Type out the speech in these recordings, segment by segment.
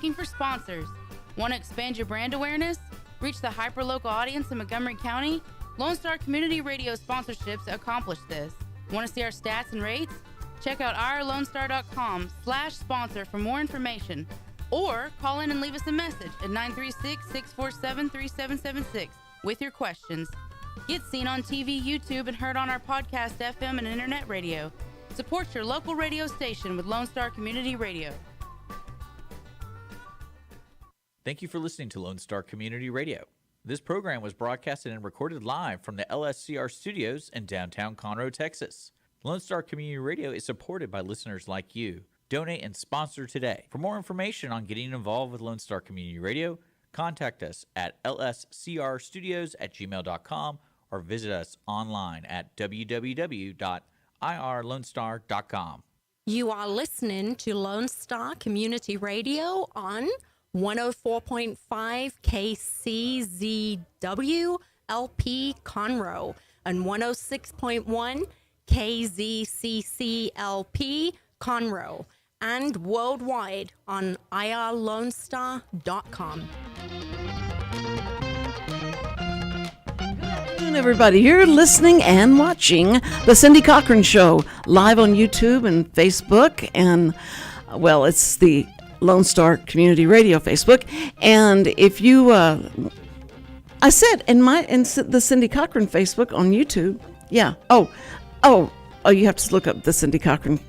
Looking for sponsors? Want to expand your brand awareness? Reach the hyper-local audience in Montgomery County? Lone Star Community Radio sponsorships accomplish this. Want to see our stats and rates? Check out ourlonestar.com/sponsor for more information. Or call in and leave us a message at 936-647-3776 with your questions. Get seen on TV, YouTube, and heard on our podcast, FM, and internet radio. Support your local radio station with Lone Star Community Radio. Thank you for listening to Lone Star Community Radio. This program was broadcasted and recorded live from the LSCR studios in downtown Conroe, Texas. Lone Star Community Radio is supported by listeners like you. Donate and sponsor today. For more information on getting involved with Lone Star Community Radio, contact us at lscrstudios@gmail.com or visit us online at www.irlonestar.com. You are listening to Lone Star Community Radio on 104.5 KCZW LP Conroe and 106.1 KZCC LP Conroe, and worldwide on irlonestar.com. Good afternoon, everybody. You're listening and watching The Cindy Cochran Show live on YouTube and Facebook. And, well, it's the Lone Star Community Radio Facebook. And if you, I said in the Cindy Cochran Facebook on YouTube, yeah. Oh, you have to look up the Cindy Cochran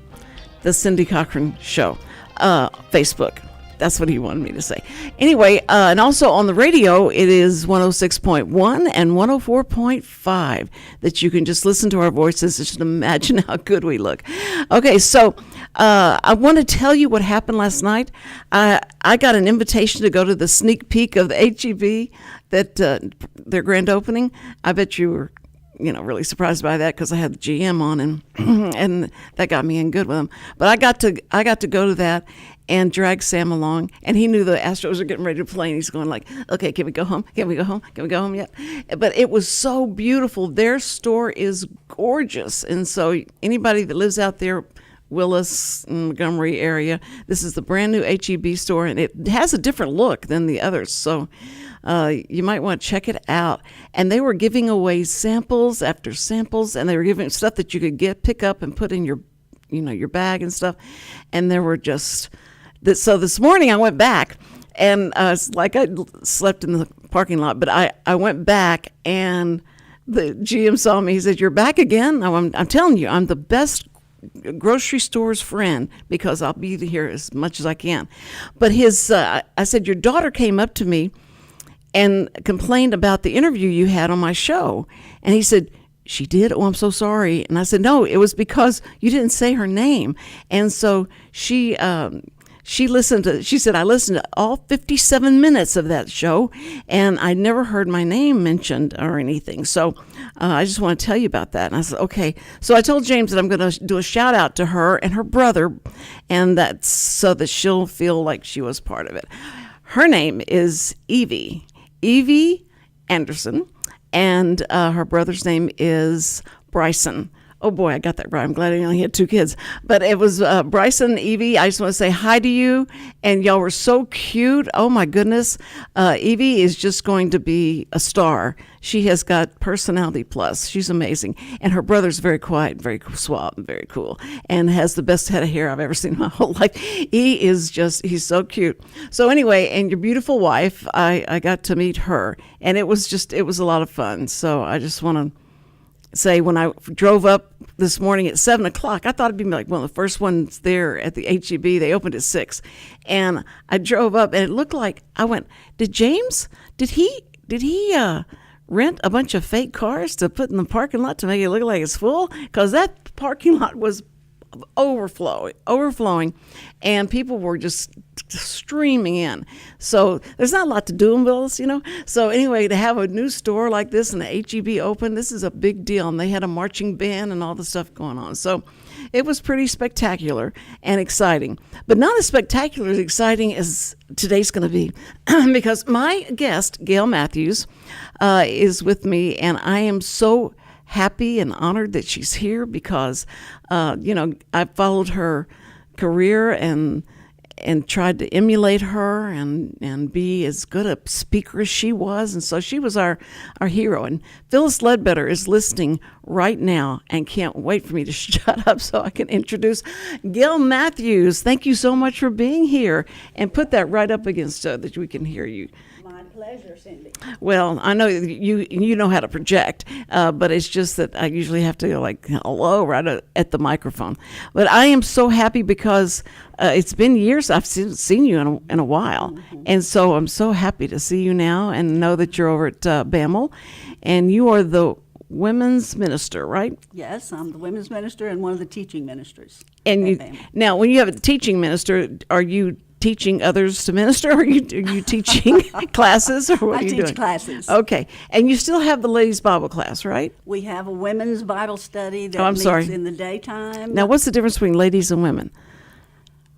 Show, Facebook. That's what he wanted me to say. Anyway, and also on the radio, it is 106.1 and 104.5 that you can just listen to our voices. Just imagine how good we look. Okay, so I want to tell you what happened last night. I got an invitation to go to the sneak peek of the HEB, that their grand opening. I bet you were really surprised by that because I had the GM on and that got me in good with him. But I got to go to that and drag Sam along, and he knew the Astros were getting ready to play, and he's going like, okay, can we go home? Can we go home? Can we go home yet? But it was so beautiful. Their store is gorgeous, and so anybody that lives out there, Willis, Montgomery area, this is the brand new HEB store, and it has a different look than the others, so you might want to check it out. And they were giving away samples after samples, and they were giving stuff that you could pick up and put in your bag and stuff. And there were just so this morning I went back, and it's like I slept in the parking lot, but I went back, and the GM saw me. He said, "You're back again?" I'm telling you, I'm the best grocery store's friend because I'll be here as much as I can. But I said, "Your daughter came up to me and complained about the interview you had on my show." And he said, "She did? Oh, I'm so sorry." And I said, "No, it was because you didn't say her name." And so she said, "I listened to all 57 minutes of that show, and I never heard my name mentioned or anything. So I just want to tell you about that." And I said, "Okay." So I told James that I'm going to do a shout out to her and her brother, and that's so that she'll feel like she was part of it. Her name is Evie Anderson, and her brother's name is Bryson. Oh boy, I got that right. I'm glad I only had 2 kids. But it was Bryson and Evie. I just want to say hi to you. And y'all were so cute. Oh my goodness. Evie is just going to be a star. She has got personality plus. She's amazing. And her brother's very quiet, very suave, and very cool. And has the best head of hair I've ever seen in my whole life. He's so cute. So anyway, and your beautiful wife, I got to meet her. And it was a lot of fun. So I just want to say, when I drove up this morning at 7 o'clock, I thought it'd be like one of the first ones there at the HEB. They opened at 6. And I drove up, and it looked like, I went, did he rent a bunch of fake cars to put in the parking lot to make it look like it's full? Because that parking lot was overflowing, and people were just streaming in. So there's not a lot to do in Willis, So anyway, to have a new store like this and the HEB open, this is a big deal. And they had a marching band and all the stuff going on. So it was pretty spectacular and exciting, but not as spectacular as exciting as today's going to be, because my guest, Gail Matthews, is with me, and I am so happy and honored that she's here because, I followed her career and and tried to emulate her and be as good a speaker as she was. And so she was our hero. And Phyllis Ledbetter is listening right now and can't wait for me to shut up so I can introduce Gail Matthews. Thank you so much for being here. And put that right up against that we can hear you. My pleasure, Cindy. Well, I know you know how to project, but it's just that I usually have to go like hello right at the microphone. But I am so happy because it's been years I've seen you in a while, and so I'm so happy to see you now and know that you're over at Bammel, and you are the women's minister, right? Yes, I'm the women's minister and one of the teaching ministers. And at Bammel. now, when you have a teaching minister, are you teaching others to minister, or are you teaching classes, or what I are you teach doing? classes. Okay, and you still have the ladies' Bible class, right? We have a women's Bible study that I'm meets sorry. in the daytime. Now, what's the difference between ladies and women?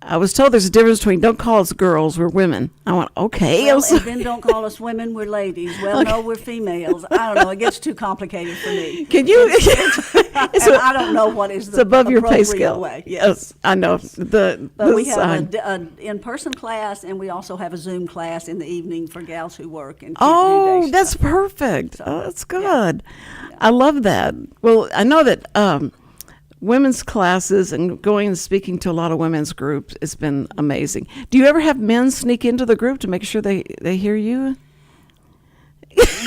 I was told there's a difference between don't call us girls, we're women. I went, okay. Well, and then don't call us women, we're ladies. Well, no, we're females. I don't know. It gets too complicated for me. Can you? And I don't know what is the It's above your pay appropriate scale. way. Yes. I know. But we have sign. an in-person class, and we also have a Zoom class in the evening for gals who work and can't do Oh, day that's stuff. perfect. Oh, that's good. I love that. Well, I know that women's classes and going and speaking to a lot of women's groups has been amazing. Do you ever have men sneak into the group to make sure they hear you?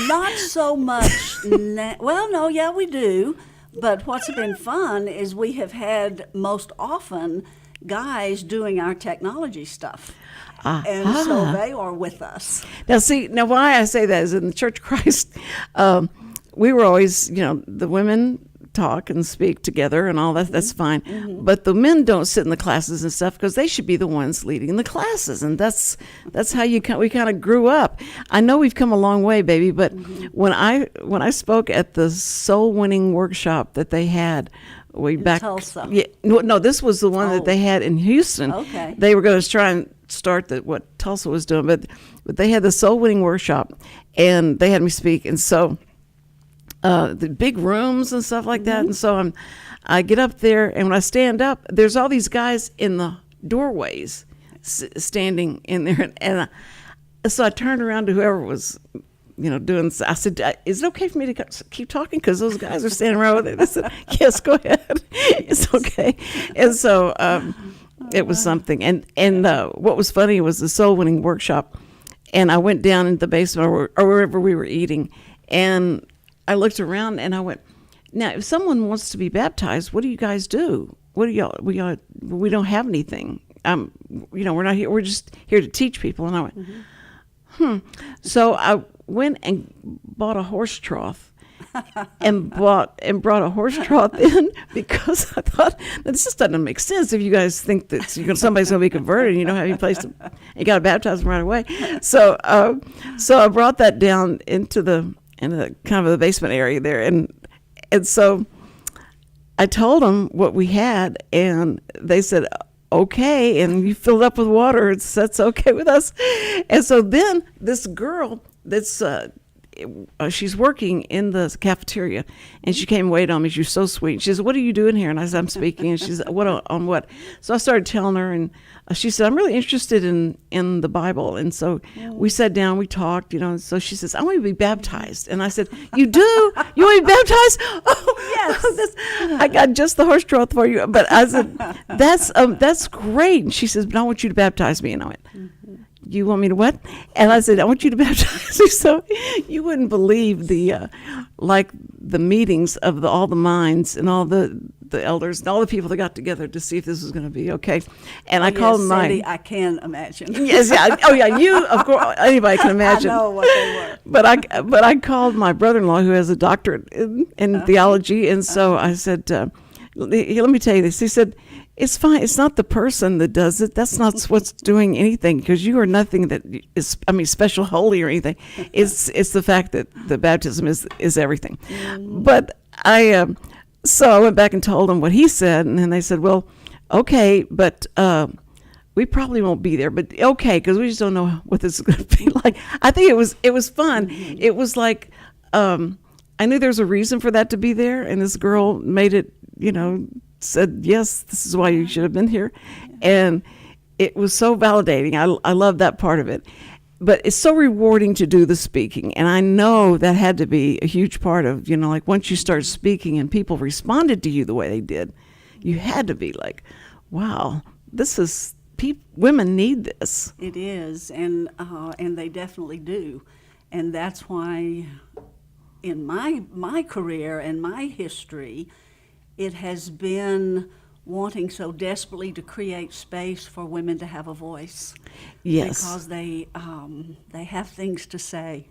Not so much. Well, no, yeah, we do. But what's been fun is we have had most often guys doing our technology stuff. And so they are with us. Now why I say that is in the Church of Christ, we were always, the women talk and speak together and all that. That's fine. But the men don't sit in the classes and stuff because they should be the ones leading the classes. And that's how we kind of grew up. I know we've come a long way, baby. But when I spoke at the soul winning workshop that they had way back, Tulsa. Yeah, no, this was the one that they had in Houston. Okay. They were going to try and start what Tulsa was doing, but they had the soul winning workshop, and they had me speak, and so. The big rooms and stuff like that. And so I get up there, and when I stand up, there's all these guys in the doorways standing in there. And so I turned around to whoever was, doing, I said, is it okay for me to keep talking? Because those guys are standing around there. They said, yes, go ahead. It's okay. And so it was something. And what was funny was the soul winning workshop. And I went down into the basement or wherever we were eating, and I looked around and I went, now, if someone wants to be baptized, what do you guys do? What do y'all, we don't have anything. We're not here. We're just here to teach people. And I went, So I went and bought a horse trough and brought a horse trough in because I thought, this just doesn't make sense if you guys think that somebody's going to be converted and you don't have any place to, you got to baptize them right away. So I brought that down into the kind of the basement area there, and so I told them what we had, and they said, okay, and you filled up with water, that's okay with us. And so then this girl that's she's working in the cafeteria, and she came and waited on me. She was so sweet. She said, what are you doing here? And I said, I'm speaking. And she said, what on what? So I started telling her, and she said, I'm really interested in the Bible. And so we sat down, we talked, so she says, I want to be baptized. And I said, you do? You want to be baptized? Oh, yes. I got just the horse trough for you. But I said, that's great. And she says, but I want you to baptize me. And I went, you want me to what? And I said, I want you to baptize me. So you wouldn't believe the meetings of all the minds and all the elders and all the people that got together to see if this was going to be okay. And I called Sandy, I can imagine. Yes, yeah. Oh, yeah. You, of course, anybody can imagine. I know what they were. But I called my brother-in-law who has a doctorate in theology, and so I said, let me tell you this. He said, it's fine. It's not the person that does it. That's not what's doing anything, because you are nothing that is, special, holy, or anything. It's the fact that the baptism is everything. But so I went back and told them what he said, and then they said, well, okay, but we probably won't be there, but okay, because we just don't know what this is going to be like. I think it was fun. It was like, I knew there was a reason for that to be there, and this girl made it, said, yes, this is why you should have been here. And it was so validating. I love that part of it. But it's so rewarding to do the speaking. And I know that had to be a huge part of, like once you start speaking and people responded to you the way they did, you had to be like, wow, this is, women need this. It is, and they definitely do. And that's why in my career and my history, it has been wanting so desperately to create space for women to have a voice. Yes. Because they have things to say.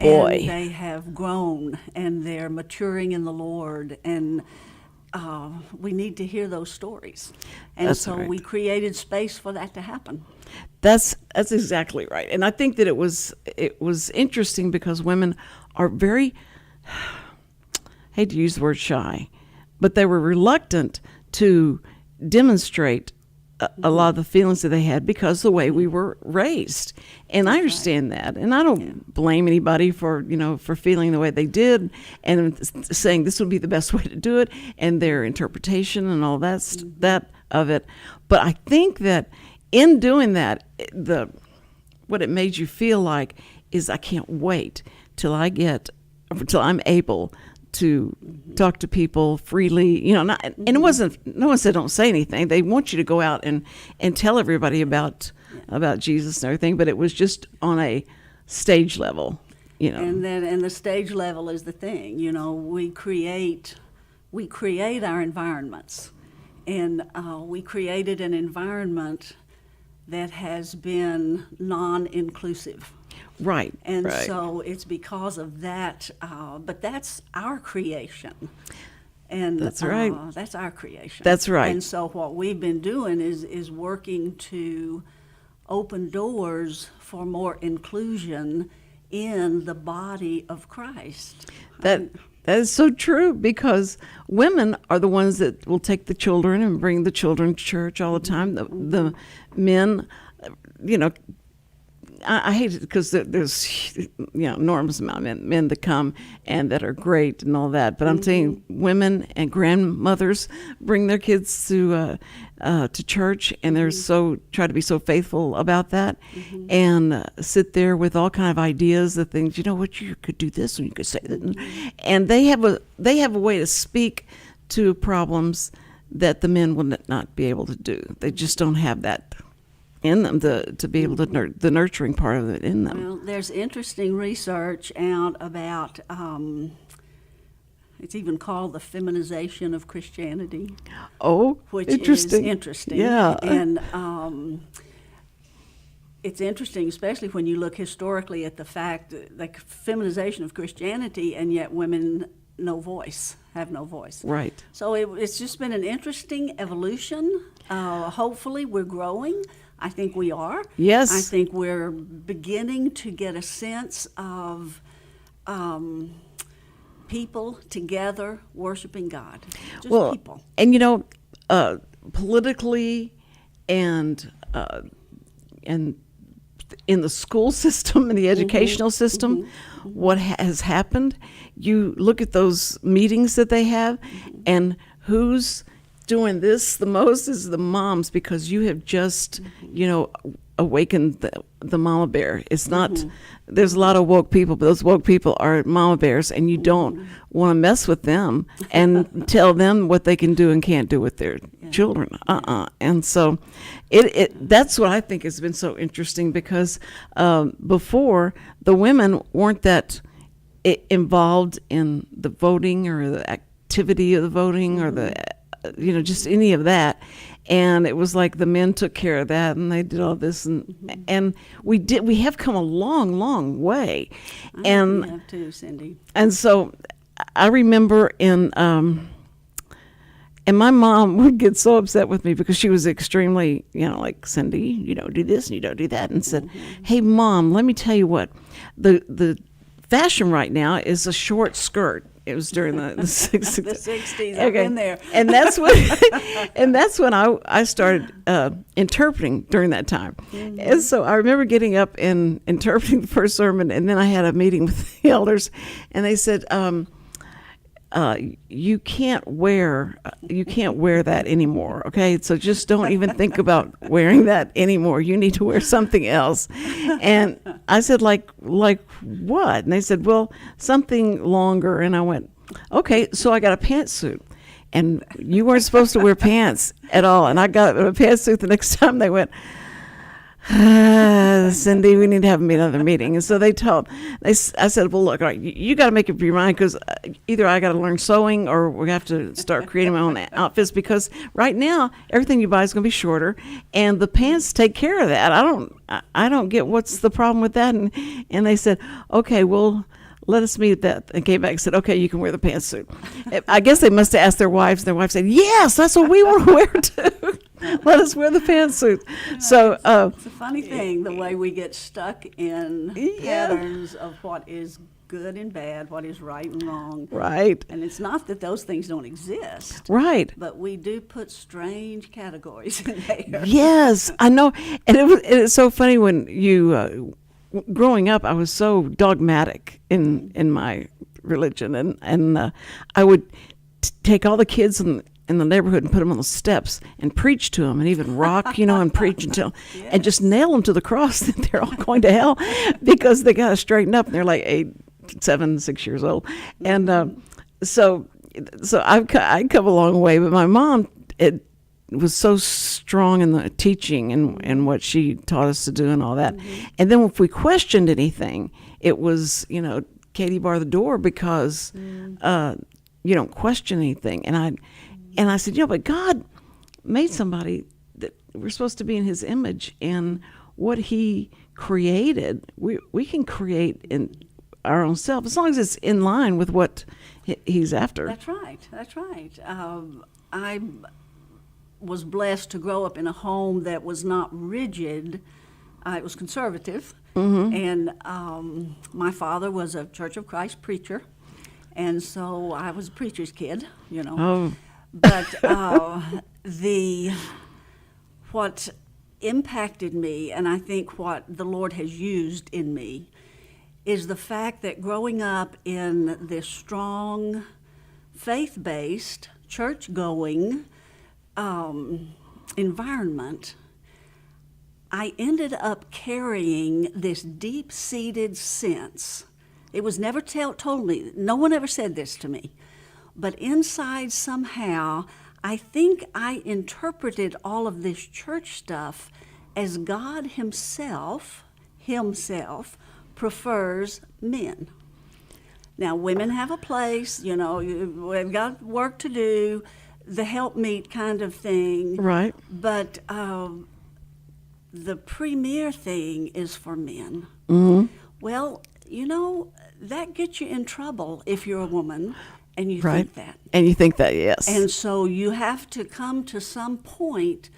Boy. And they have grown, and they're maturing in the Lord, and we need to hear those stories. And That's so right. we created space for that to happen. That's exactly right. And I think that it was interesting because women are very, hate to use the word shy, but they were reluctant to demonstrate a lot of the feelings that they had because the way we were raised. And I understand that. And I don't blame anybody for feeling the way they did and saying this would be the best way to do it and their interpretation and all that of it. But I think that in doing that, what it made you feel like is I can't wait till I'm able to talk to people freely, and it wasn't, no one said don't say anything. They want you to go out and tell everybody about Jesus and everything, but it was just on a stage level, And the stage level is the thing, we create our environments, and we created an environment that has been non-inclusive. Right. And right. so it's because of that, but that's our creation. And that's right. That's our creation. That's right. And so what we've been doing is working to open doors for more inclusion in the body of Christ. That is so true, because women are the ones that will take the children and bring the children to church all the time. The men, I hate it because there's enormous amount of men that come and that are great and all that. But I'm saying women and grandmothers bring their kids to church, and they're try to be so faithful about that, and sit there with all kind of ideas of things. What, you could do this and you could say that, and they have a way to speak to problems that the men will not be able to do. They just don't have that in them to be able to the nurturing part of it in them. Well, there's interesting research out about it's even called the feminization of Christianity. Oh, which interesting. is interesting. Yeah, and it's interesting, especially when you look historically at the fact that feminization of Christianity, and yet women have no voice. Right. So it's just been an interesting evolution. Hopefully, we're growing. I think we are. Yes. I think we're beginning to get a sense of people together worshiping God. Just people. And politically and in the school system and the educational system, what has happened, you look at those meetings that they have, and who's doing this the most is the moms, because you have just, awakened the mama bear. It's not, there's a lot of woke people, but those woke people are mama bears, and you don't want to mess with them and tell them what they can do and can't do with their children. And so that's what I think has been so interesting, because before, the women weren't that involved in the voting or the activity of the voting or the just any of that, and it was like the men took care of that, and they did all this, and we have come a long way. We have too, Cindy. And so I remember and my mom would get so upset with me because she was extremely, like, Cindy, you don't do this and you don't do that, and said, "Hey, Mom, let me tell you what, the fashion right now is a short skirt." It was during the 60s. The 60s, I've been there. And that's when I started interpreting during that time. And so I remember getting up and interpreting the first sermon, and then I had a meeting with the elders, and they said, you can't wear that anymore. Okay, so just don't even think about wearing that anymore. You need to wear something else. And I said, like what? And they said, well, something longer. And I went, okay. So I got a pantsuit, and you weren't supposed to wear pants at all. And I got a pantsuit the next time. They went, Cindy, we need to have another meeting. And so I said, well, look, all right, you got to make up your mind, because either I got to learn sewing or we have to start creating my own outfits, because right now everything you buy is going to be shorter, and the pants take care of that. I don't get what's the problem with that. And they said, okay, well, let us meet at that. And came back and said, okay, you can wear the pantsuit. I guess they must have asked their wives, and their wife said, yes, that's what we want to wear too. Let us wear the pantsuit. So it's a funny thing, the way we get stuck in patterns of what is good and bad, what is right and wrong. Right. And it's not that those things don't exist. Right. But we do put strange categories in there. Yes, I know. And it's so funny when you, growing up, I was so dogmatic in my religion. And I would take all the kids in the neighborhood and put them on the steps and preach to them, and even rock, and preach until, and just nail them to the cross that they're all going to hell, because they got to straighten up, and they're like 8, 7, 6 years old. And so I've come a long way, but my mom, it was so strong in the teaching and what she taught us to do and all that. Mm-hmm. And then if we questioned anything, it was, Katie, bar the door, because you don't question anything. And I said, but God made somebody that we're supposed to be in His image, and what He created, we can create in our own self, as long as it's in line with what He's after. That's right. I was blessed to grow up in a home that was not rigid. It was conservative. Mm-hmm. And my father was a Church of Christ preacher, and so I was a preacher's kid, Oh. But what impacted me, and I think what the Lord has used in me, is the fact that growing up in this strong, faith-based, church-going environment, I ended up carrying this deep-seated sense. It was never told me. No one ever said this to me. But inside somehow, I think I interpreted all of this church stuff as God himself prefers men. Now, women have a place, we've got work to do, the helpmeet kind of thing. Right. But the premier thing is for men. Mm-hmm. Well, that gets you in trouble if you're a woman. And you right. think that. And you think that, yes. And so you have to come to some point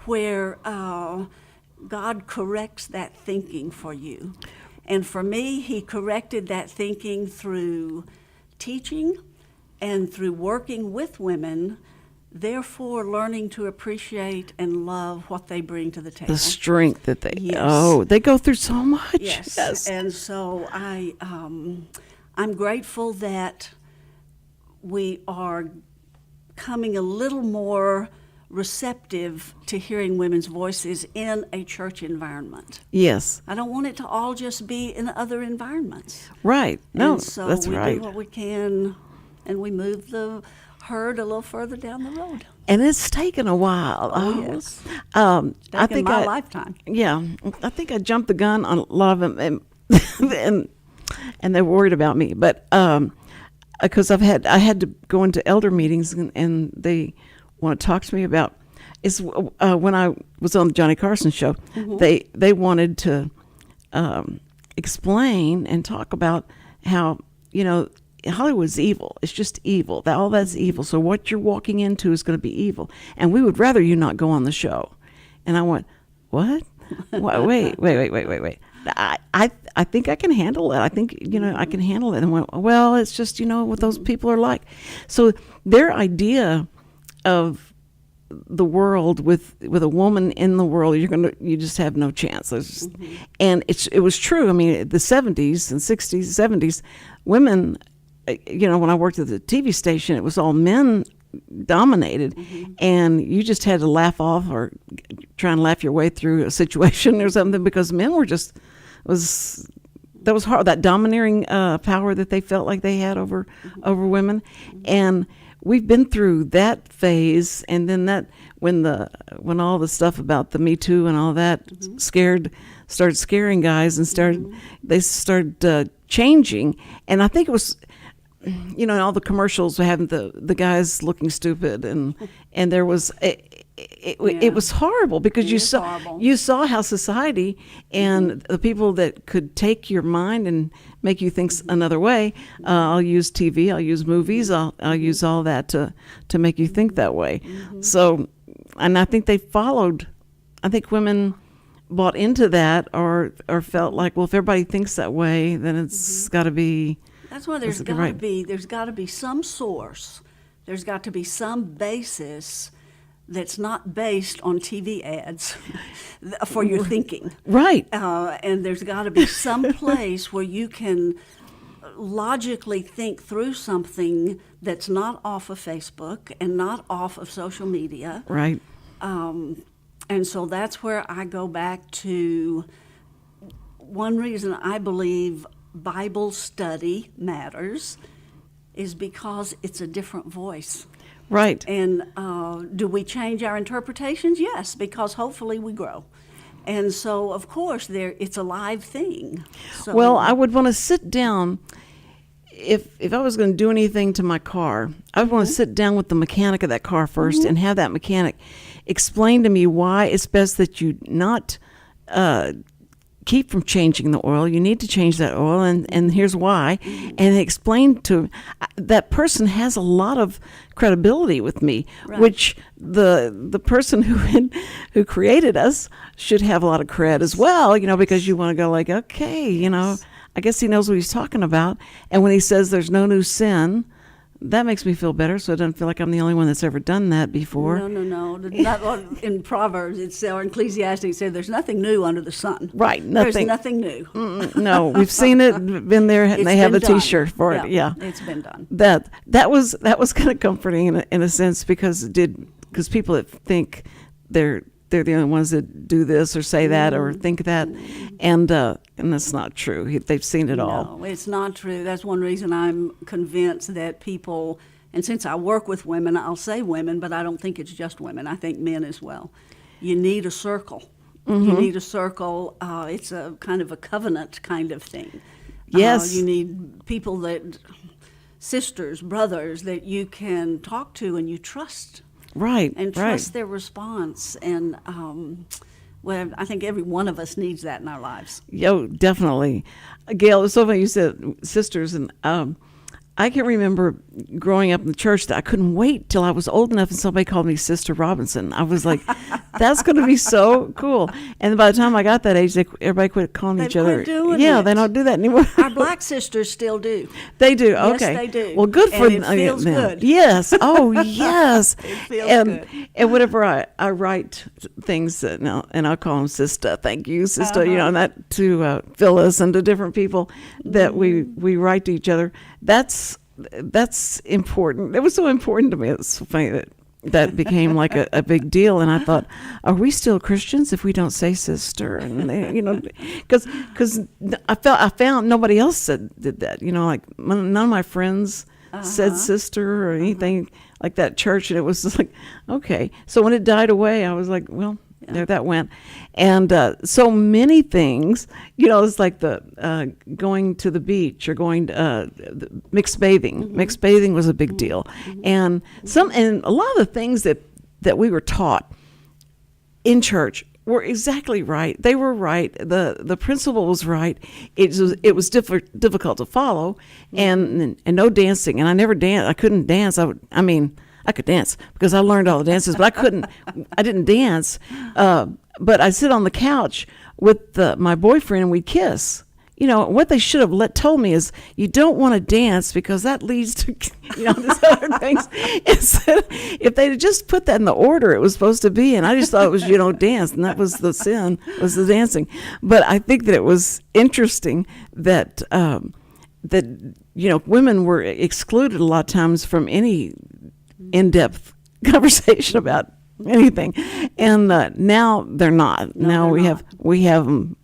where God corrects that thinking for you. And for me, He corrected that thinking through teaching and through working with women, therefore learning to appreciate and love what they bring to the table. The strength that they go through so much. Yes. And so I'm grateful that we are coming a little more receptive to hearing women's voices in a church environment. Yes. I don't want it to all just be in other environments. Right. No, and so that's we right. do what we can, and we move the herd a little further down the road. And it's taken a while. Oh, yes. I think my lifetime. Yeah. I think I jumped the gun on a lot of them, and they're worried about me. But because I had to go into elder meetings, and they want to talk to me about when I was on the Johnny Carson show. Mm-hmm. They wanted to explain and talk about how Hollywood's evil. It's just evil. All that's evil. So what you're walking into is going to be evil, and we would rather you not go on the show. And I went, what? Wait. I think I can handle it. I think, I can handle it. And I went, well, it's just, what those people are like. So their idea of the world with a woman in the world, you just have no chance. And it was true. I mean, the 70s and 60s, 70s, women, when I worked at the TV station, it was all men dominated, and you just had to laugh off or try and laugh your way through a situation or something, because men were just that was hard, that domineering power that they felt like they had over women. And we've been through that phase, and then when all the stuff about the Me Too and all that started scaring guys, and they started changing. And I think it was, all the commercials were having the guys looking stupid, and there was it was horrible, because you saw how society and the people that could take your mind and make you think another way. I'll use TV, I'll use movies, I'll use all that to make you think that way. So, and I think they followed. I think women bought into that, or felt like, well, if everybody thinks that way, then it's got to be. That's why there's got to be some source. There's got to be some basis that's not based on TV ads for your thinking. Right. And there's got to be some place where you can logically think through something that's not off of Facebook and not off of social media. Right. And so that's where I go back to one reason I believe Bible study matters is because it's a different voice. Right. And do we change our interpretations? Yes, because hopefully we grow. And so, of course, it's a live thing. So, well, I would want to sit down. If I was going to do anything to my car, I would want to sit down with the mechanic of that car first and have that mechanic explain to me why it's best that you not keep from changing the oil. You need to change that oil, and here's why. And explain to that person has a lot of credibility with me, right. Which the person who created us should have a lot of cred as well, because you want to go like, okay, I guess he knows what he's talking about. And when he says there's no new sin, that makes me feel better, so it doesn't feel like I'm the only one that's ever done that before. No. Not in Proverbs, or Ecclesiastes, it says there's nothing new under the sun. Right, nothing. There's nothing new. No, we've seen it, been there, and they have a done. T-shirt for it. Yeah, it's been done. That was kind of comforting in a sense, because people that think they're the only ones that do this or say that or think that, and that's not true. They've seen it all. No, it's not true. That's one reason I'm convinced that people, and since I work with women, I'll say women, but I don't think it's just women. I think men as well. You need a circle. You need a circle. It's a kind of a covenant kind of thing. Yes. You need people sisters, brothers, that you can talk to and you trust. Right, and trust their response. And I think every one of us needs that in our lives. Yo, definitely. Gail, it was so funny you said sisters, and I can remember growing up in the church that I couldn't wait till I was old enough and somebody called me Sister Robinson. I was like, that's going to be so cool. And by the time I got that age, everybody quit calling each other. They don't do that anymore. Our black sisters still do. They do. Okay. Yes, they do. Well, good for them. It feels good. Yes. Oh, yes. It feels good. And whenever I write things, and I'll call them Sister. Thank you, Sister. And that to Phyllis and to different people that we write to each other. That's important. It was so important to me. It's so funny that became like a big deal. And I thought, are we still Christians if we don't say sister? And because I found nobody else did that. Like none of my friends said sister or anything like that at church. And it was just like, okay. So when it died away, I was like, well, there that went. And so many things, it's like the going to the beach or going to mixed bathing. Mixed bathing was a big deal. And a lot of the things that we were taught in church were exactly right. They were right. The principle was right. It was difficult to follow, and no dancing. And I never danced. I couldn't dance. I could dance because I learned all the dances, but I didn't dance. But I'd sit on the couch with my boyfriend and we'd kiss. What they should have told me is you don't want to dance because that leads to, these other things. Instead, if they'd just put that in the order it was supposed to be, and I just thought it was, dance, and that was the sin, was the dancing. But I think that it was interesting that that, women were excluded a lot of times from any in-depth conversation about anything, and now they're not. No, now they're we have them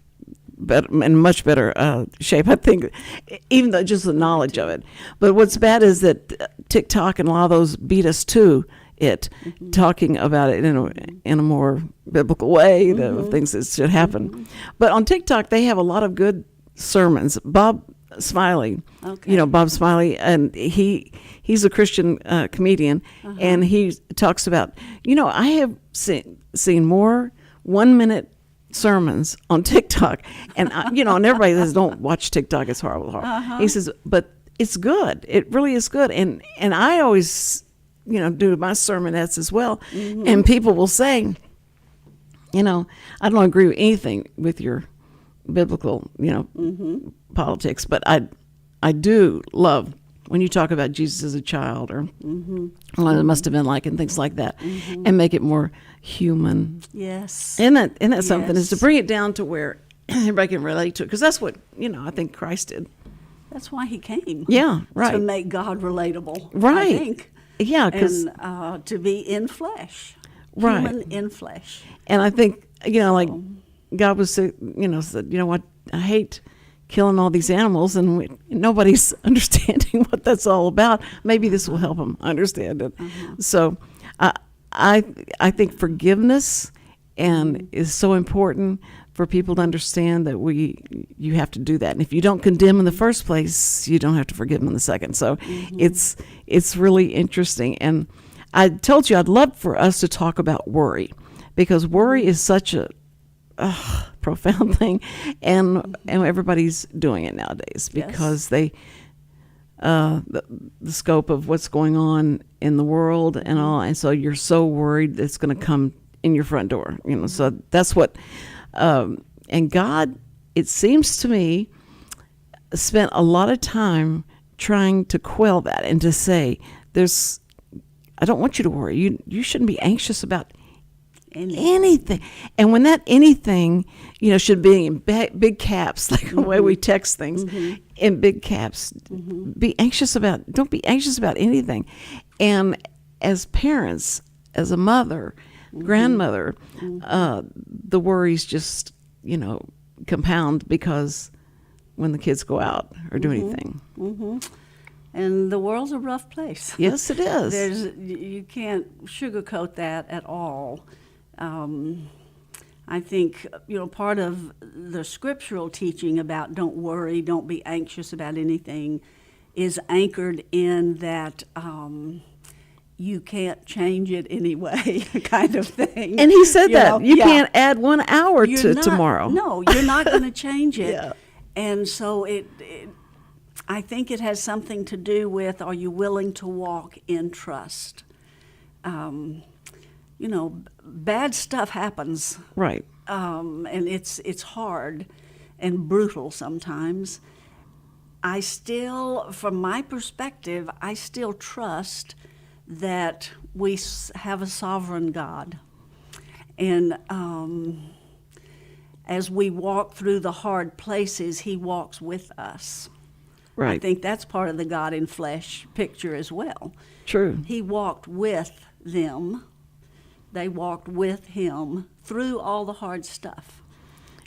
better, in much better shape, I think, even though just the knowledge of it. But what's bad is that TikTok and a lot of those beat us to it, talking about it in a more biblical way, the things that should happen. But on TikTok, they have a lot of good sermons. Bob Smiley, Bob Smiley, and he's a Christian comedian, and he talks about, I have seen more 1-minute sermons on TikTok, and and everybody says don't watch TikTok, it's horrible. He says, but it's good, it really is good, and I always do my sermonettes as well, and people will say, I don't agree with anything with your biblical politics, but I do love when you talk about Jesus as a child, or what it must have been like, and things like that, and make it more human. Yes. Isn't that something? Is to bring it down to where everybody can relate to it, because that's what I think Christ did. That's why he came. Yeah, right. To make God relatable. Right. I think. Yeah, and to be in flesh. Right. Human in flesh. And I think like God was said, what, I hate killing all these animals, and nobody's understanding what that's all about. Maybe this will help them understand it. So I think forgiveness is so important for people to understand that you have to do that. And if you don't condemn in the first place, you don't have to forgive them in the second. So it's really interesting. And I told you I'd love for us to talk about worry, because worry is such a profound thing, and everybody's doing it nowadays because they the scope of what's going on in the world and all, and so you're so worried that it's going to come in your front door. So that's what. And God, it seems to me, spent a lot of time trying to quell that and to say, I don't want you to worry. You shouldn't be anxious about anything. And when that anything, should be in big caps, like the way we text things, in big caps. Don't be anxious about anything. And as parents, as a mother, grandmother, the worries just, compound, because when the kids go out or do anything. And the world's a rough place. Yes, it is. You can't sugarcoat that at all. I think, part of the scriptural teaching about don't worry, don't be anxious about anything, is anchored in that you can't change it anyway, kind of thing. And he said you can't add 1 hour to tomorrow. No, you're not going to change it. Yeah. And so I think it has something to do with, are you willing to walk in trust? Bad stuff happens. Right. And it's hard and brutal sometimes. I still, from my perspective, I still trust that we have a sovereign God. And as we walk through the hard places, he walks with us. Right. I think that's part of the God in flesh picture as well. True. He walked with them. They walked with him through all the hard stuff.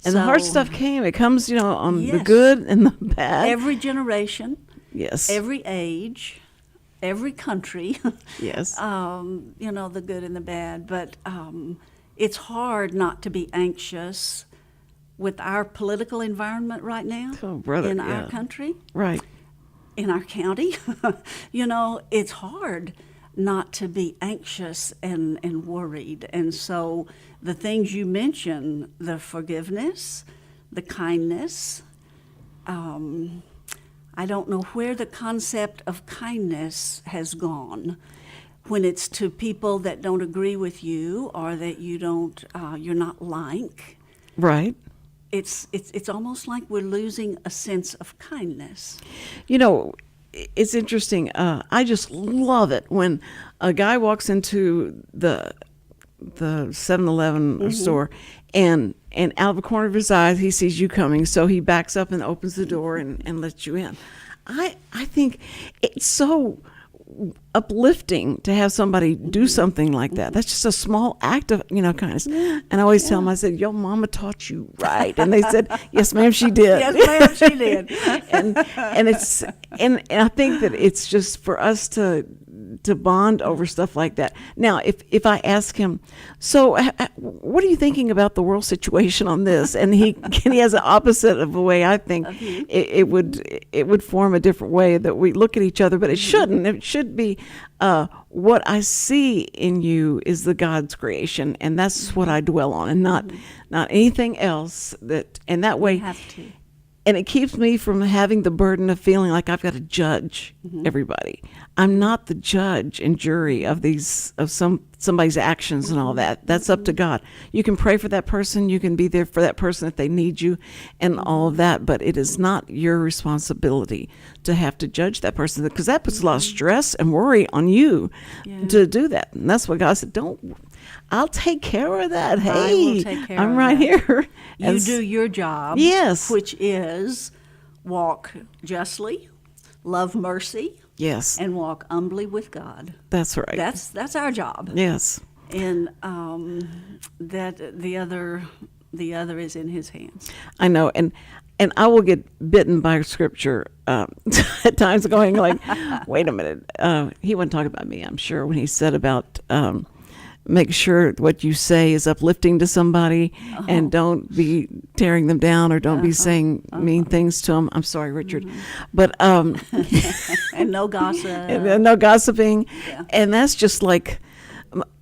And the hard stuff came. It comes, on the good and the bad. Every generation. Yes. Every age. Every country. Yes. The good and the bad. But it's hard not to be anxious with our political environment right now in our country. Right. In our county. It's hard not to be anxious and worried. And so the things you mentioned, the forgiveness, the kindness, I don't know where the concept of kindness has gone when it's to people that don't agree with you or that you're not like. Right. It's almost like we're losing a sense of kindness. It's interesting. I just love it when a guy walks into the 7-Eleven store, and out of the corner of his eyes he sees you coming, so he backs up and opens the door and lets you in. I think it's so uplifting to have somebody do something like that. That's just a small act of, kindness. And I always tell them, I said, your mama taught you right. And they said, yes, ma'am, she did. Yes, ma'am, she did. and I think that it's just for us to bond over stuff like that. Now, if I ask him, so what are you thinking about the world situation on this? And he has the opposite of the way I think it would form a different way that we look at each other, but it shouldn't. It should be what I see in you is the God's creation, and that's what I dwell on, and not anything else. And that way, have to. And it keeps me from having the burden of feeling like I've got to judge everybody. I'm not the judge and jury of somebody's actions and all that. That's up to God. You can pray for that person. You can be there for that person if they need you and all of that. But it is not your responsibility to have to judge that person, because that puts a lot of stress and worry on you to do that. And that's what God said, I'll take care of that. Hey, I will take care I'm of right that. here. You do your job. Yes. Which is walk justly, love mercy, Yes. and walk humbly with God. That's right. That's our job. Yes. And that the other is in His hands. I know. And I will get bitten by scripture at times, going like, wait a minute. He wasn't talking about me, I'm sure, when he said about make sure what you say is uplifting to somebody, and don't be tearing them down, or don't be saying mean things to them. I'm sorry, Richard. But And no gossip. and no gossiping. Yeah. And that's just like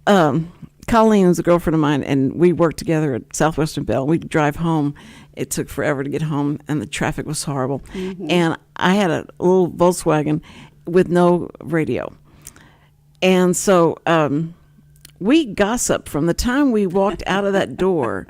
Colleen was a girlfriend of mine, and we worked together at Southwestern Bell. We'd drive home. It took forever to get home, and the traffic was horrible. And I had a little Volkswagen with no radio. And so we gossiped from the time we walked out of that door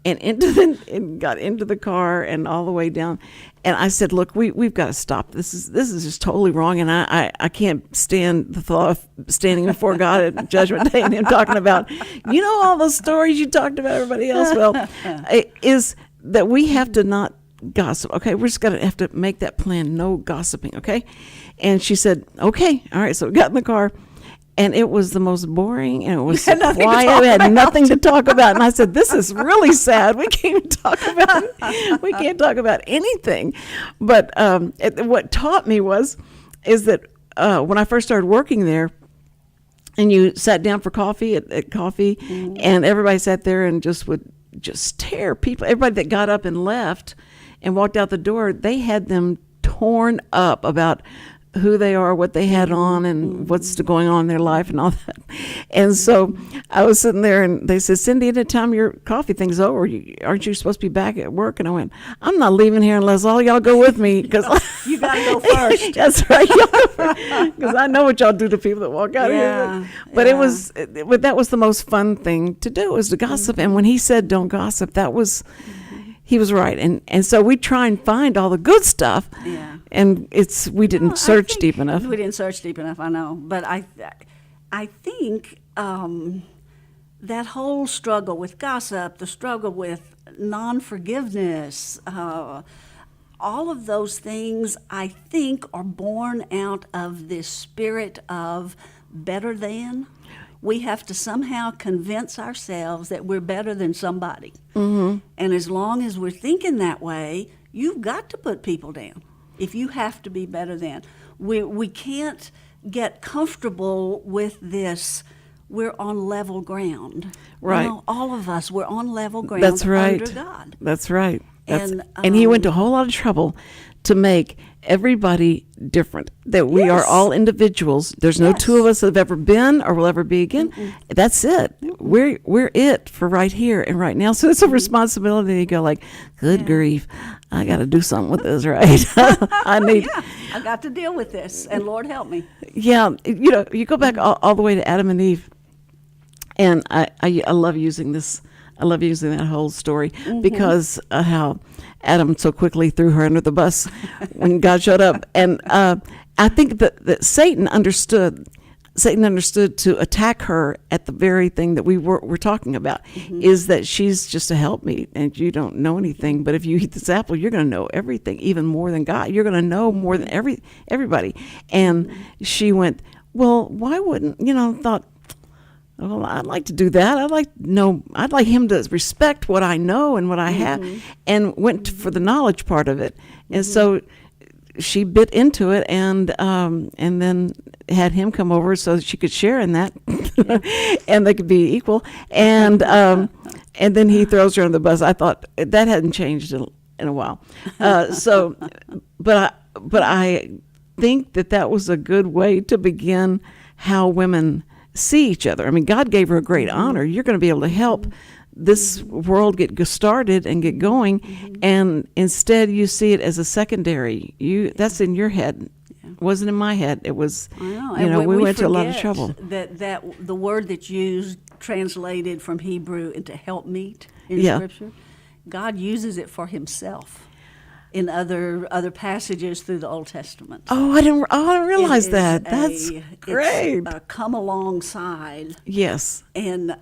and got into the car and all the way down. And I said, look, we've got to stop. This is just totally wrong. And I can't stand the thought of standing before God at Judgment Day and Him talking about, all those stories you talked about everybody else. Well, it is that we have to not gossip. Okay, we're just going to have to make that plan. No gossiping. Okay. And she said, okay, all right. So we got in the car. And it was the most boring, and it was so quiet. We had nothing to talk about. And I said, this is really sad. We can't even talk about anything. But what taught me is that when I first started working there, and you sat down for coffee at coffee, and everybody sat there and would tear people. Everybody that got up and left and walked out the door, they had them torn up about who they are, what they had on, and what's going on in their life and all that. And so I was sitting there, and they said, Cindy, anytime your coffee thing's over, aren't you supposed to be back at work? And I went, I'm not leaving here unless all y'all go with me, because You got to go first. That's right, because I know what y'all do to people that walk out here. But that was the most fun thing to do, was to gossip. And when he said don't gossip, he was right. And so we try and find all the good stuff. Yeah. And we didn't search deep enough. We didn't search deep enough, I know. But I think that whole struggle with gossip, the struggle with non-forgiveness, all of those things, I think, are born out of this spirit of better than. We have to somehow convince ourselves that we're better than somebody. And as long as we're thinking that way, you've got to put people down. If you have to be better than. We can't get comfortable with this. We're on level ground. Right. All of us, we're on level ground. That's right. Under God. That's right. And he went to a whole lot of trouble to make everybody different, that we are all individuals. There's no two of us that have ever been or will ever be again. That's it. We're it for right here and right now. So it's a responsibility to go like, good grief, I got to do something with this, right? I got to deal with this, and Lord help me. Yeah, you go back all the way to Adam and Eve, and I love using this. I love using that whole story because how Adam so quickly threw her under the bus when God showed up. And I think that Satan understood Satan understood to attack her at the very thing that we're talking about, is that she's just a helpmeet and you don't know anything. But if you eat this apple, you're going to know everything, even more than God. You're going to know more than everybody. And she went, well, why wouldn't, thought, well, I'd like to do that. I'd like him to respect what I know and what I have, and went for the knowledge part of it. And so she bit into it, and then had him come over so that she could share in that, and they could be equal. And then he throws her on the bus. I thought that hadn't changed in a while. But I think that was a good way to begin how women see each other. I mean, God gave her a great honor. You're going to be able to help this world get started and get going, and instead you see it as a secondary. That's in your head. It wasn't in my head. It was, I know. we went to a lot of trouble. That the word that's used, translated from Hebrew into helpmeet in Scripture, God uses it for Himself in other passages through the Old Testament. Oh, I didn't realize that. That's great. It's come alongside. Yes. And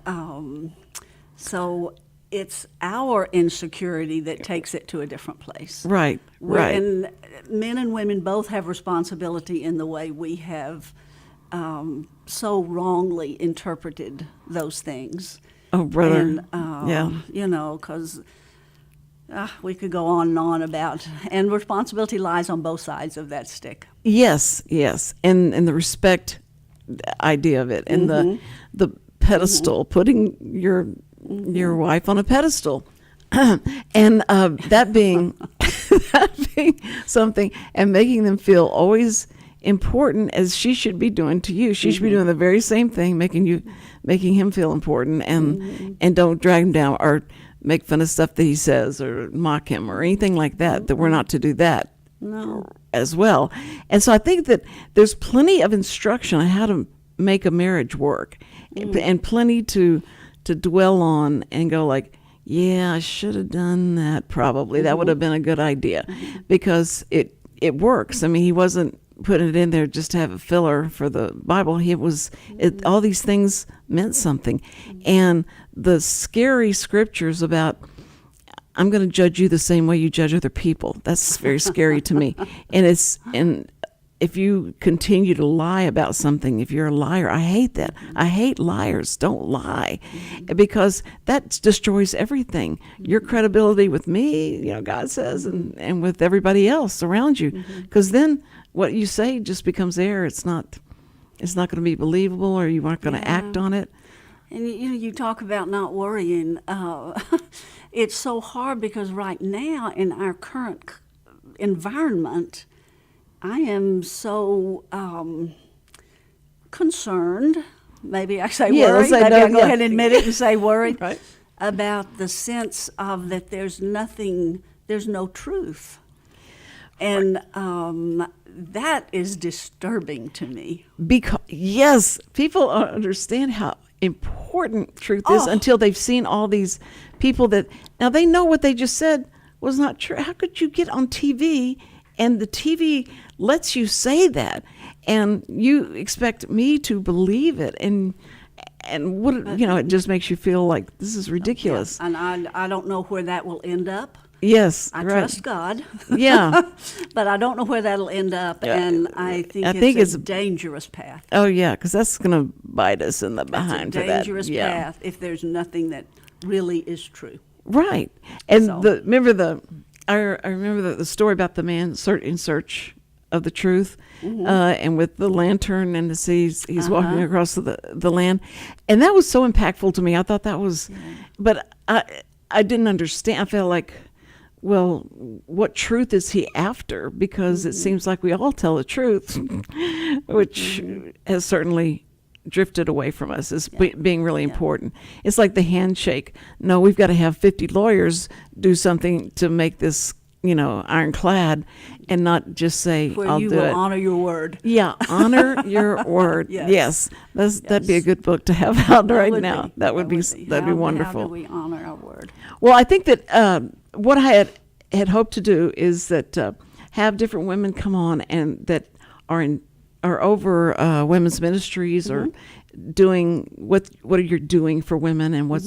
so it's our insecurity that takes it to a different place. Right. Right. And men and women both have responsibility in the way we have so wrongly interpreted those things. Oh, brother. And, because we could go on and on about, and responsibility lies on both sides of that stick. Yes, and the respect idea of it, and the pedestal, putting your wife on a pedestal, and that being something, and making them feel always important as she should be doing to you. She should be doing the very same thing, making him feel important, and don't drag him down or make fun of stuff that he says or mock him or anything like that, that we're not to do that as well. And so I think that there's plenty of instruction on how to make a marriage work, and plenty to dwell on and go like, yeah, I should have done that probably. That would have been a good idea, because it works. I mean, he wasn't putting it in there just to have a filler for the Bible. All these things meant something. And the scary scriptures about, I'm going to judge you the same way you judge other people, that's very scary to me. And if you continue to lie about something, if you're a liar, I hate that. I hate liars. Don't lie, because that destroys everything. Your credibility with me, God says, and with everybody else around you, because then what you say just becomes air. It's not going to be believable, or you aren't going to act on it. And you talk about not worrying. It's so hard, because right now in our current environment, I am so concerned. Maybe I say worried. Maybe I go ahead and admit it and say worried right. about the sense of that there's no truth. And that is disturbing to me. Because, yes, people don't understand how important truth is until they've seen all these people now they know what they just said was not true. How could you get on TV and the TV lets you say that, and you expect me to believe it? And what, it just makes you feel like this is ridiculous. Yeah. And I don't know where that will end up. Yes, I right. trust God. Yeah. But I don't know where that'll end up, and I think it's a dangerous path. Oh, yeah, because that's going to bite us in the behind for that. It's a dangerous path if there's nothing that really is true. Right. And I remember the story about the man in search of the truth, and with the lantern, and he's walking across the land. And that was so impactful to me. I thought that was, but I didn't understand. I felt like, well, what truth is he after? Because it seems like we all tell the truth, which has certainly drifted away from us as being really important. It's like the handshake. No, we've got to have 50 lawyers do something to make this, ironclad, and not just say, where I'll you do will it. honor your word. Yeah, honor your word. Yes. That'd be a good book to have out right now. That would be wonderful. How do we honor our word? Well, I think that what I had hoped to do is that have different women come on and that are are over women's ministries or doing what are you doing for women and what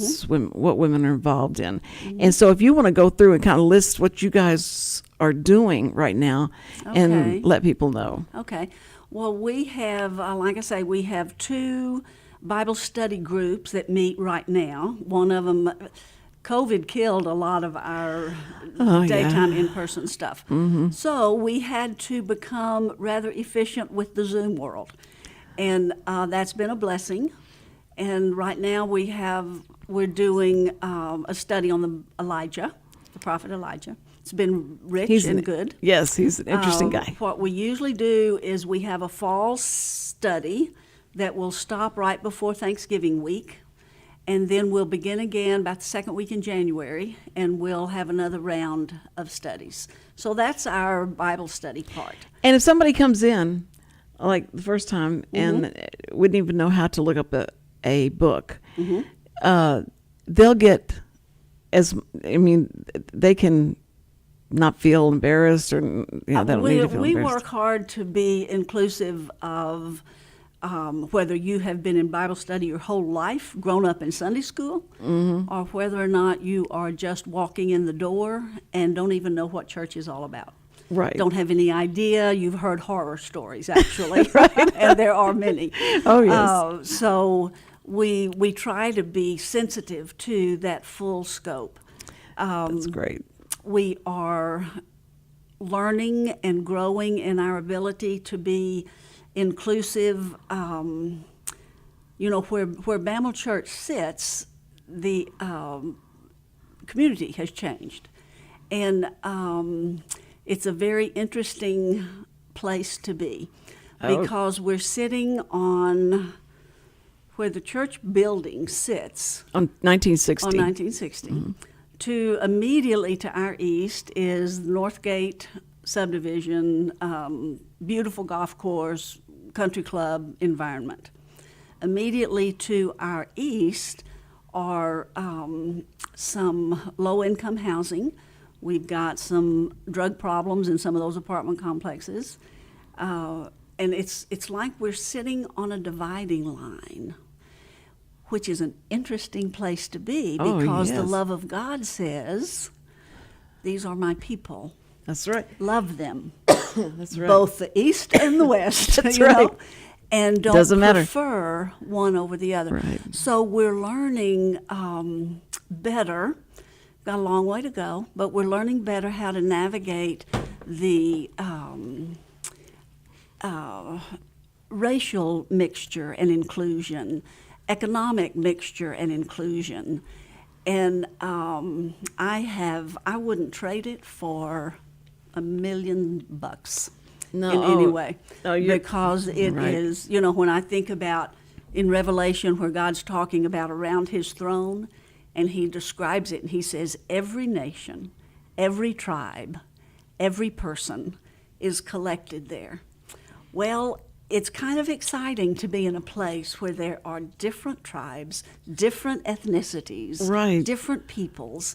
women are involved in. And so if you want to go through and kind of list what you guys are doing right now and let people know. Okay. Well, we have, like I say, we have 2 Bible study groups that meet right now. One of them, COVID killed a lot of our daytime in-person stuff. So we had to become rather efficient with the Zoom world. And that's been a blessing. And right now we're doing a study on the prophet Elijah. It's been rich and good. Yes, he's an interesting guy. What we usually do is we have a fall study that will stop right before Thanksgiving week, and then we'll begin again about the second week in January, and we'll have another round of studies. So that's our Bible study part. And if somebody comes in, like the first time, and wouldn't even know how to look up a book, they'll get they can not feel embarrassed or they don't need to feel we embarrassed. work hard to be inclusive of whether you have been in Bible study your whole life, grown up in Sunday school, or whether or not you are just walking in the door and don't even know what church is all about. Right. Don't have any idea. You've heard horror stories, actually, and there are many. Oh, yes. So we try to be sensitive to that full scope. That's great. We are learning and growing in our ability to be inclusive. Where Bammel Church sits, the community has changed. And it's a very interesting place to be because we're sitting on where the church building sits. On 1960. On 1960. Immediately to our east is Northgate subdivision, beautiful golf course, country club environment. Immediately to our east are some low-income housing. We've got some drug problems in some of those apartment complexes. And it's like we're sitting on a dividing line, which is an interesting place to be because the love of God says, these are my people. That's right. Love them. That's right. Both the east and the west. That's right. And don't Doesn't matter. prefer one over the other. Right. So we're learning better. Got a long way to go, but we're learning better how to navigate the racial mixture and inclusion, economic mixture and inclusion. And I wouldn't trade it for $1 million in any way. Because it is, when I think about in Revelation where God's talking about around his throne, and he describes it, and he says, every nation, every tribe, every person is collected there. Well, it's kind of exciting to be in a place where there are different tribes, different ethnicities, different peoples,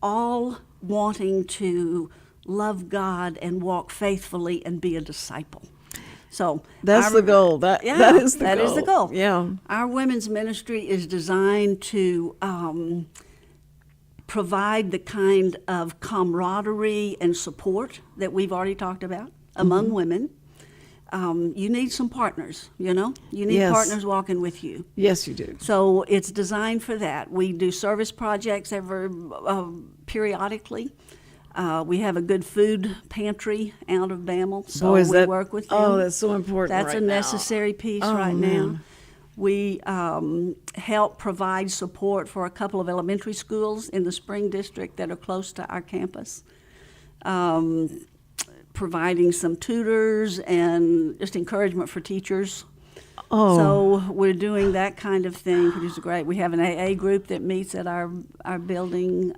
all wanting to love God and walk faithfully and be a disciple. So that's the goal. That is the goal. Yeah. Our women's ministry is designed to provide the kind of camaraderie and support that we've already talked about among women. You need some partners, You need partners walking with you. Yes, you do. So it's designed for that. We do service projects periodically. We have a good food pantry out of Bammel, so we work with them. Oh, that's so important. That's a necessary piece now. We help provide support for a couple of elementary schools in the Spring District that are close to our campus, providing some tutors and just encouragement for teachers. Oh. So we're doing that kind of thing, which is great. We have an AA group that meets at our building.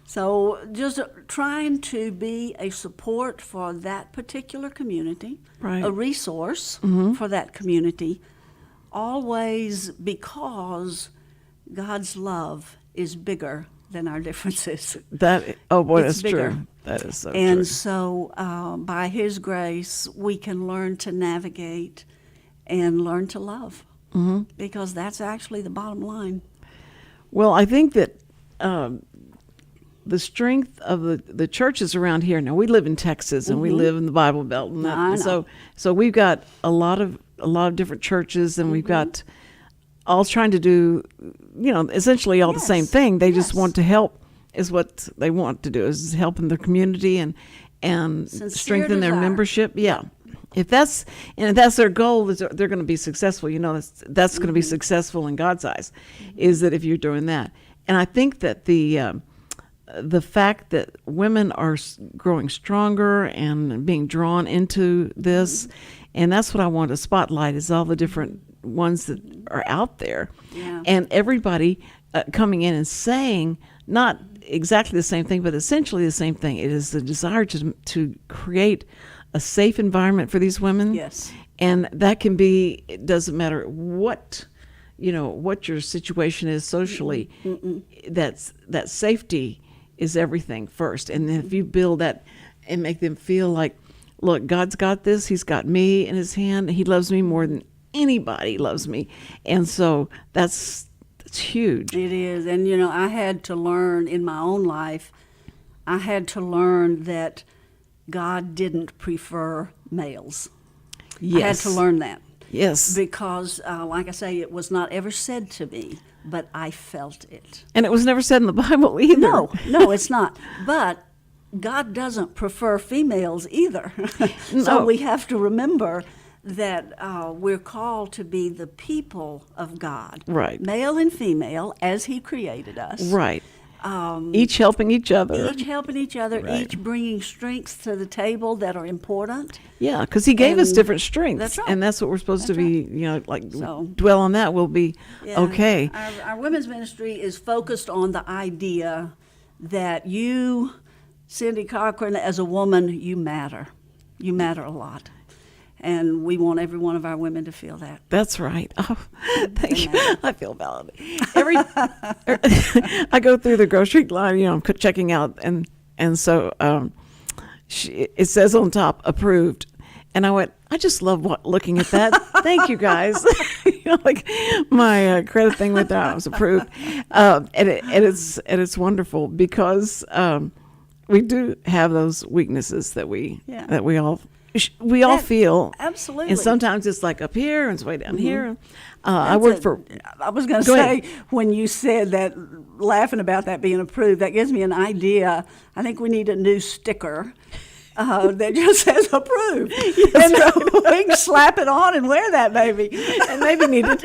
So just trying to be a support for that particular community, a resource for that community, always because God's love is bigger than our differences. Oh boy, It's that's bigger. true. That is so And true. so, by His grace, we can learn to navigate and learn to love, because that's actually the bottom line. Well, I think that the strength of the churches around here. Now we live in Texas, and we live in the Bible Belt, and that, I and know. so we've got a lot of different churches, and we've got all trying to do, essentially all the same Yes, thing. They just yes. want to help, is what they want to do, is help in their community and Sincere strengthen their desire. membership. Yeah. If that's their goal, is they're going to be successful. That's going to be successful in God's eyes, is that if you're doing that. And I think that the fact that women are growing stronger and being drawn into this, and that's what I want to spotlight, is all the different ones that are out there, Yeah. and everybody coming in and saying not exactly the same thing, but essentially the same thing. It is the desire to create a safe environment for these women. Yes. And that can be, it doesn't matter what your situation is socially. That safety is everything first. And then if you build that and make them feel like, look, God's got this, He's got me in His hand, He loves me more than anybody loves me. And so that's huge. It is. And, I had to learn in my own life, I had to learn that God didn't prefer males. Yes. I had to learn that. Yes. Because, like I say, it was not ever said to me, but I felt it. And it was never said in the Bible either. No, it's not. But God doesn't prefer females either. No. So we have to remember that we're called to be the people of God. Right. Male and female, as He created us. Right. Each helping each other. Each helping each other, Right. each bringing strengths to the table that are important. Yeah, because He gave us And different strengths. that's right. And that's what we're supposed That's to be, So- dwell on that. We'll be Yeah. okay. Our women's ministry is focused on the idea that you, Cindy Cochran, as a woman, you matter. You matter a lot. And we want every one of our women to feel that. That's right. Oh, thank you. I feel validated. I go through the grocery line, I'm checking out, and so it says on top, approved. And I went, I just love looking at that. Thank you, guys. Like my credit thing with that, I was approved. And it's wonderful because we do have those weaknesses that we all feel. Absolutely. And sometimes it's like up here and it's way down here. I work for. I was going to Go say, ahead. when you said that, laughing about that being approved, that gives me an idea. I think we need a new sticker that just says approved. We can slap it on and wear that baby. And maybe need it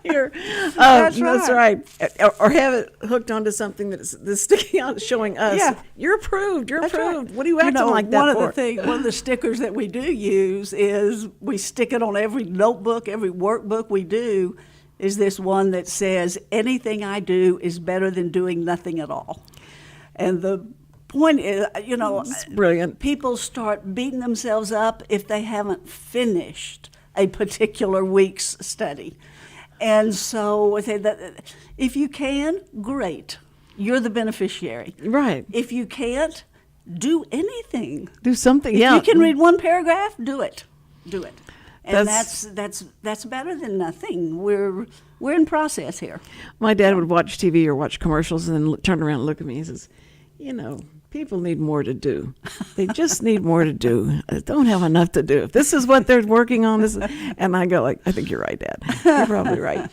here. That's That's right. right. Or have it hooked onto something that's sticking out, showing us, Yeah. you're approved. You're That's approved. right. What are you acting like that for? One of the stickers that we do use is we stick it on every notebook, every workbook we do, is this one that says, anything I do is better than doing nothing at all. And the point is, It's brilliant. people start beating themselves up if they haven't finished a particular week's study. And so I say that if you can, great. You're the beneficiary. Right. If you can't, do anything. Do something. If Yeah. you can read one paragraph, do it. Do it. And That's- that's better than nothing. We're in process here. My dad would watch TV or watch commercials and then turn around and look at me and says, people need more to do. They just need more to do. I don't have enough to do. If this is what they're working on, and I go like, I think you're right, Dad. You're probably right.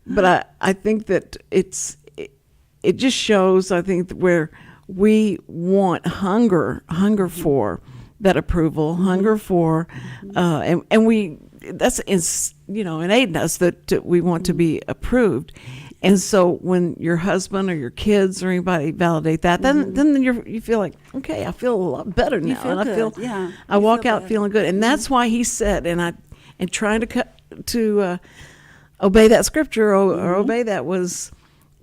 But I think that it just shows, I think, where we want hunger for that approval, hunger for, and we, that's innate in us that we want to be approved. And so when your husband or your kids or anybody validate that, then you feel like, okay, I feel a lot better now. feel and good, yeah. I You walk feel out good. feeling good. And that's why he said, and trying to obey that scripture or obey that was,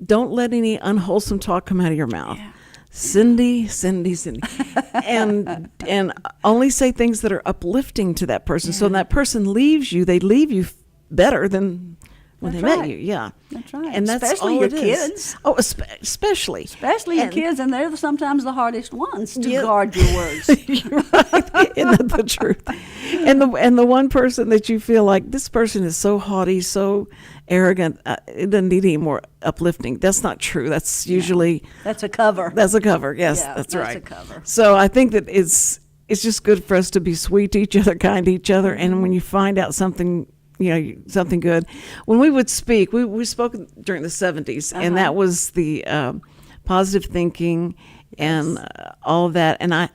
don't let any unwholesome talk come out of your mouth. Yeah. Cindy, and only say things that are uplifting to that person. So when that person leaves you, they leave you better than when That's they met right. you. Yeah, That's right. And that's Especially all your it is. kids. Oh, especially Your And- kids, and they're sometimes the hardest ones to Yeah. guard your words. You're right. Isn't that the truth? And the one person that you feel like this person is so haughty, so arrogant, it doesn't need any more uplifting. That's not true. That's usually That's a cover. that's a cover. Yes, Yeah, that's that's right. a cover. So I think that it's just good for us to be sweet to each other, kind to each other, and when you find out something. Something good. When we would speak, we spoke during the 70s, and that was the positive thinking and all of that. And I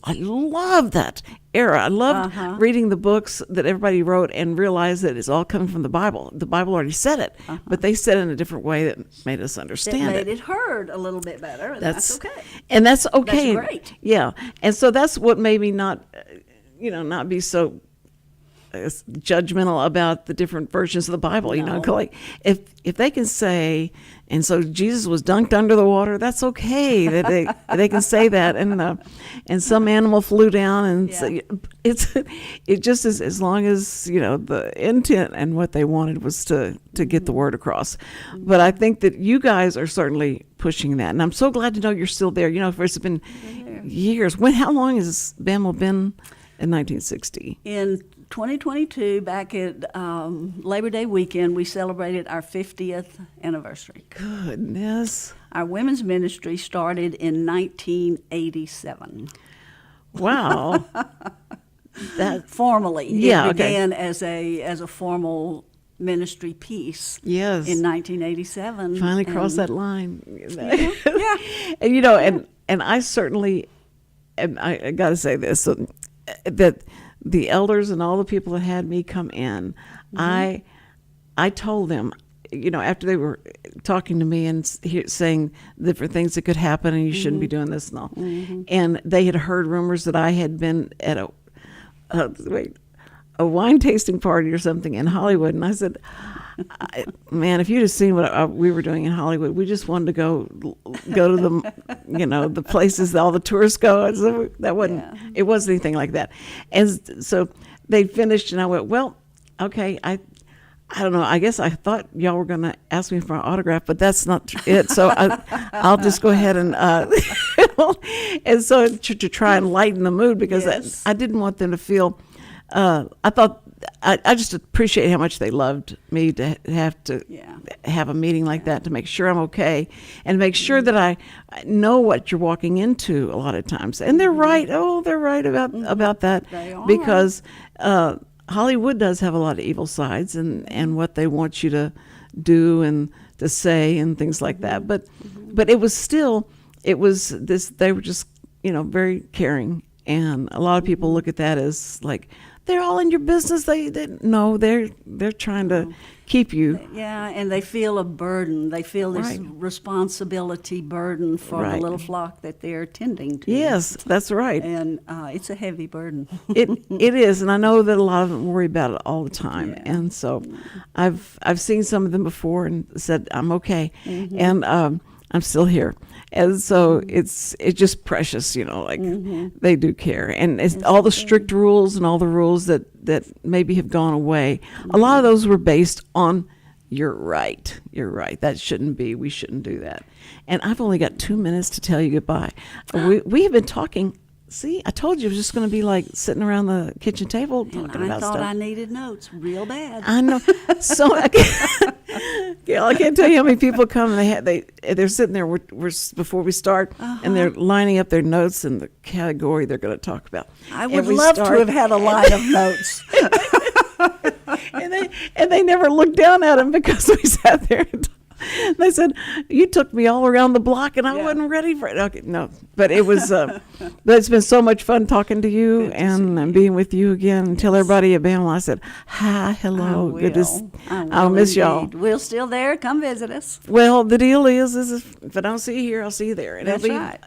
love that era. I loved reading the books that everybody wrote and realized that it's all coming from the Bible. The Bible already said it, but they said it in a different way that made us understand It made it heard a little bit better, and that's okay. And that's okay. That's great. Yeah. And so that's what made me not be so judgmental about the different versions of the Bible. Like if they can say, and so Jesus was dunked under the water, that's okay that they can say that, and some animal flew down, and so it just is, as long as the intent and what they wanted was to get the word across. But I think that you guys are certainly pushing that, and I'm so glad to know you're still there. It's been years. How long has Bammel been? In 1960. In 2022, back at Labor Day weekend, we celebrated our 50th anniversary. Goodness. Our women's ministry started in 1987. Wow. That Formally, Yeah, it okay. began as a formal ministry piece. Yes. In 1987. Finally crossed that line. Yeah. And I certainly, and I got to say this, that the elders and all the people that had me come in, I told them, after they were talking to me and saying different things that could happen and you shouldn't be doing this and all, and they had heard rumors that I had been at a wine tasting party or something in Hollywood, and I said, man, if you'd have seen what we were doing in Hollywood, we just wanted to go to the, the places that all the tourists go. And so that wasn't, it wasn't anything like that. And so they finished, and I went, well, okay, I don't know. I guess I thought y'all were going to ask me for an autograph, but that's not it. So I'll just go ahead and, and so to try and lighten the mood, because I didn't want them to feel, I thought, I just appreciate how much they loved me to have a meeting like that, to make sure I'm okay and make sure that I know what you're walking into a lot of times. And they're right. Oh, they're right about that, because Hollywood does have a lot of evil sides and what they want you to do and to say and things like that. But it was this, they were just, very caring. And a lot of people look at that as like, they're all in your business. They're trying to keep you. Yeah, and they feel a burden. They feel this responsibility burden for the little flock that they're tending to. Yes, that's right. And it's a heavy burden. It is, and I know that a lot of them worry about it all the time. Yeah. And so, I've seen some of them before and said I'm okay, and I'm still here. And so it's just precious, they do care. And it's all the strict rules and all the rules that maybe have gone away. A lot of those were based on, you're right. That shouldn't be. We shouldn't do that. And I've only got 2 minutes to tell you goodbye. We have been talking. See, I told you it was just going to be like sitting around the kitchen table talking about stuff. I thought I needed notes real bad. I know. So Gail, I can't tell you how many people come and they're sitting there before we start, and they're lining up their notes and the category they're going to talk about. I would love to have had a line of notes. and they never looked down at them because we sat there and they said, you took me all around the block and I wasn't ready for it. Okay, no, but it was, but it's been so much fun talking to you and being with you again. And tell everybody at Bammel, I said, hi, hello, I'll miss y'all. We're still there. Come visit us. Well, the deal is if I don't see you here, I'll see you there. And That's right.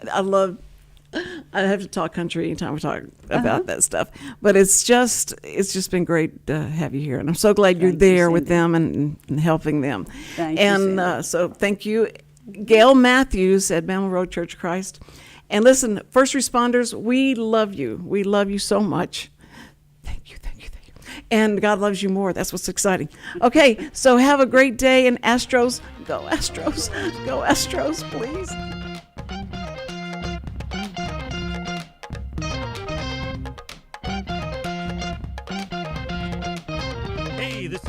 I have to talk country anytime we talk about that stuff, but it's just been great to have you here, and I'm so glad you're there with them and helping them. Thank you, so thank you, Gail Matthews at Bammel Road Church of Christ. And listen, first responders, we love you. We love you so much. Thank you. and God loves you more. That's what's exciting. Okay, so have a great day, and Astros, go Astros, go Astros, please. Hey, this is